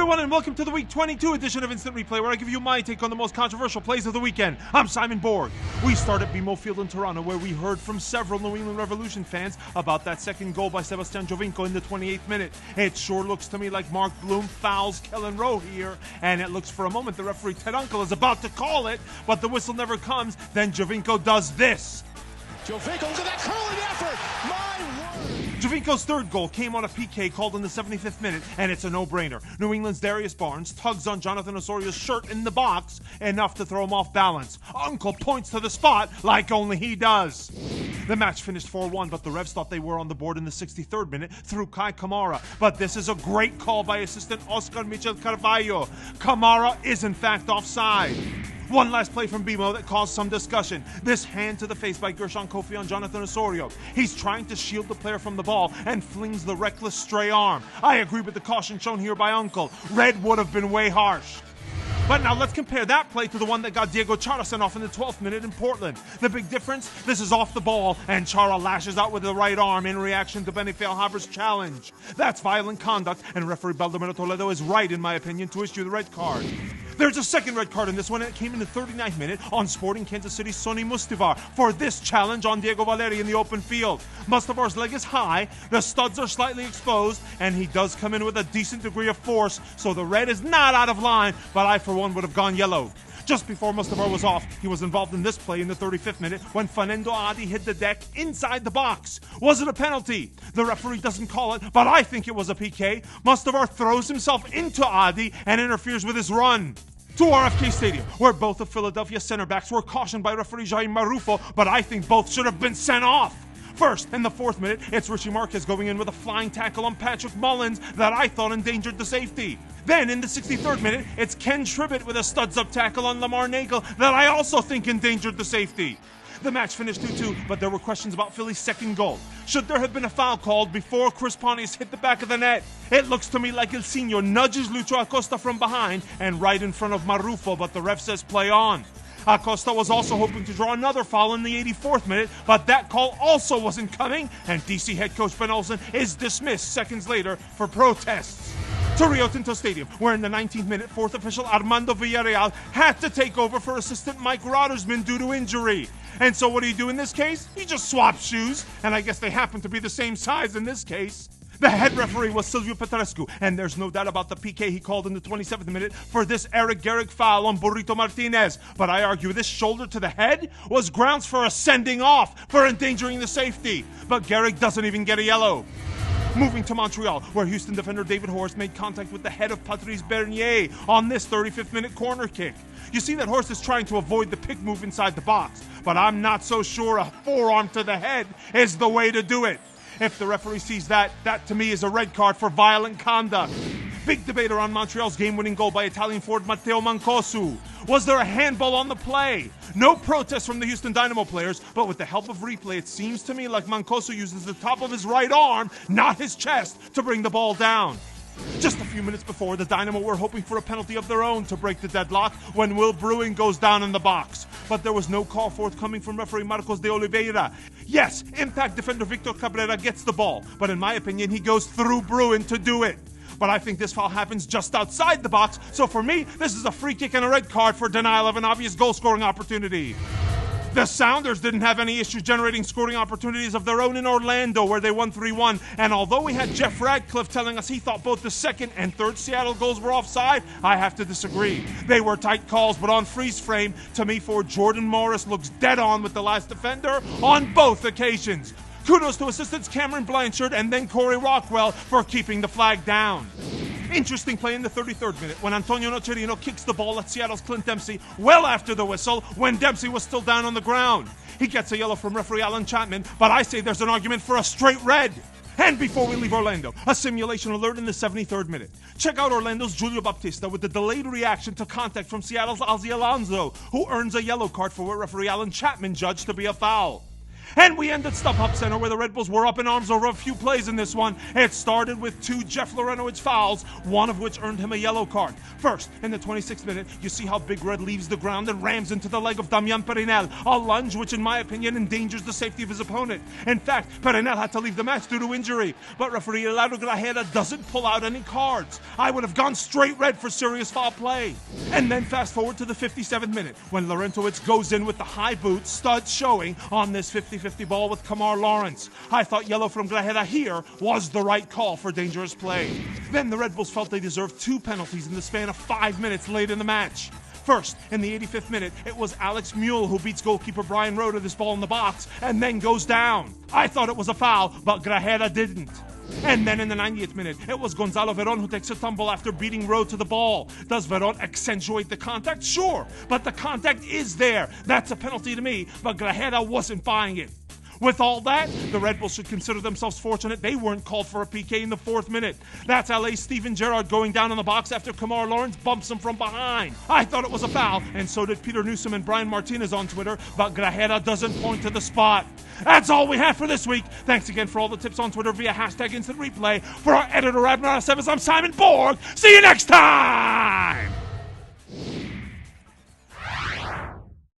everyone, and welcome to the Week 22 edition of Instant Replay, where I give you my take on the most controversial plays of the weekend. I'm Simon Borg. We start at BMO Field in Toronto, where we heard from several New England Revolution fans about that second goal by Sebastian Giovinco in the 28th minute. It sure looks to me like Mark Bloom fouls Kellen Rowe here, and it looks for a moment the referee Ted Unkel is about to call it, but the whistle never comes. Then Giovinco does this. Giovinco, look at that curling effort! My word! Giovinco's third goal came on a PK called in the 75th minute, and it's a no-brainer. New England's Darius Barnes tugs on Jonathan Osorio's shirt in the box, enough to throw him off balance. Uncle points to the spot like only he does. The match finished 4-1, but the Revs thought they were on the board in the 63rd minute through Kai Kamara. But this is a great call by assistant Oscar Michel Carvalho. Kamara is in fact offside. One last play from BMO that caused some discussion. This hand to the face by Gershon Kofi on Jonathan Osorio. He's trying to shield the player from the ball and flings the reckless stray arm. I agree with the caution shown here by Uncle. Red would have been way harsh. But now let's compare that play to the one that got Diego Chara sent off in the 12th minute in Portland. The big difference? This is off the ball, and Chara lashes out with the right arm in reaction to Benny Feilhaber's challenge. That's violent conduct, and referee Baldomero Toledo is right, in my opinion, to issue the red card. There's a second red card in this one, and it came in the 39th minute on Sporting Kansas City's Sonny Mustivar for this challenge on Diego Valeri in the open field. Mustivar's leg is high, the studs are slightly exposed, and he does come in with a decent degree of force, so the red is not out of line, but I for one would have gone yellow. Just before Mustavar was off, he was involved in this play in the 35th minute when Fernando Adi hit the deck inside the box. Was it a penalty? The referee doesn't call it, but I think it was a PK. Mustavar throws himself into Adi and interferes with his run. To RFK Stadium, where both of Philadelphia's center backs were cautioned by referee Jair Marufo, but I think both should have been sent off. First, in the 4th minute, it's Richie Marquez going in with a flying tackle on Patrick Mullins that I thought endangered the safety. Then, in the 63rd minute, it's Ken Tribbett with a studs-up tackle on Lamar Nagel that I also think endangered the safety. The match finished 2-2, but there were questions about Philly's second goal. Should there have been a foul called before Chris Pontius hit the back of the net? It looks to me like El Signo nudges Lucho Acosta from behind and right in front of Marufo, but the ref says play on. Acosta was also hoping to draw another foul in the 84th minute, but that call also wasn't coming, and DC head coach Ben Olsen is dismissed seconds later for protests. To Rio Tinto Stadium, where in the 19th minute, fourth official Armando Villarreal had to take over for assistant Mike Roddersman due to injury. And so what do you do in this case? You just swap shoes, and I guess they happen to be the same size in this case. The head referee was Silvio Petrescu, and there's no doubt about the PK he called in the 27th minute for this Eric Garrick foul on Burrito Martinez. But I argue this shoulder to the head was grounds for a sending off for endangering the safety. But Garrick doesn't even get a yellow. Moving to Montreal, where Houston defender David Horst made contact with the head of Patrice Bernier on this 35th minute corner kick. You see that Horst is trying to avoid the pick move inside the box, but I'm not so sure a forearm to the head is the way to do it. If the referee sees that to me is a red card for violent conduct. Big debate around Montreal's game-winning goal by Italian forward Matteo Mancosu. Was there a handball on the play? No protest from the Houston Dynamo players, but with the help of replay, it seems to me like Mancosu uses the top of his right arm, not his chest, to bring the ball down. Just a few minutes before, the Dynamo were hoping for a penalty of their own to break the deadlock when Will Bruin goes down in the box. But there was no call forthcoming from referee Marcos de Oliveira. Yes, Impact defender Victor Cabrera gets the ball, but in my opinion, he goes through Bruin to do it. But I think this foul happens just outside the box, so for me, this is a free kick and a red card for denial of an obvious goal-scoring opportunity. The Sounders didn't have any issue generating scoring opportunities of their own in Orlando, where they won 3-1. And although we had Jeff Radcliffe telling us he thought both the second and third Seattle goals were offside, I have to disagree. They were tight calls, but on freeze frame, to me, forward Jordan Morris looks dead on with the last defender on both occasions. Kudos to assistants Cameron Blanchard and then Corey Rockwell for keeping the flag down. Interesting play in the 33rd minute when Antonio Nocerino kicks the ball at Seattle's Clint Dempsey well after the whistle when Dempsey was still down on the ground. He gets a yellow from referee Alan Chapman, but I say there's an argument for a straight red. And before we leave Orlando, a simulation alert in the 73rd minute. Check out Orlando's Julio Baptista with the delayed reaction to contact from Seattle's Ozzy Alonso, who earns a yellow card for what referee Alan Chapman judged to be a foul. And we ended StubHub Center where the Red Bulls were up in arms over a few plays in this one. It started with 2 Jeff Larenowitz fouls, one of which earned him a yellow card. First, in the 26th minute, you see how Big Red leaves the ground and rams into the leg of Damian Perinel, a lunge which in my opinion endangers the safety of his opponent. In fact, Perinel had to leave the match due to injury, but referee Eduardo Grajeda doesn't pull out any cards. I would have gone straight red for serious foul play. And then fast forward to the 57th minute, when Larenowitz goes in with the high boot, studs showing on this 50-50 ball with Kamar Lawrence. I thought yellow from Grajeda here was the right call for dangerous play. Then the Red Bulls felt they deserved 2 penalties in the span of 5 minutes late in the match. First, in the 85th minute, it was Alex Mule who beats goalkeeper Brian Rowe to this ball in the box and then goes down. I thought it was a foul, but Grajeda didn't. And then in the 90th minute, it was Gonzalo Veron who takes a tumble after beating Rowe to the ball. Does Veron accentuate the contact? Sure, but the contact is there. That's a penalty to me, but Grajeda wasn't buying it. With all that, the Red Bulls should consider themselves fortunate they weren't called for a PK in the 4th minute. That's LA's Steven Gerrard going down in the box after Kamar Lawrence bumps him from behind. I thought it was a foul, and so did Peter Newsom and Brian Martinez on Twitter, but Grajeda doesn't point to the spot. That's all we have for this week. Thanks again for all the tips on Twitter via #InstantReplay. For our editor, Admiral Sevis, I'm Simon Borg. See you next time!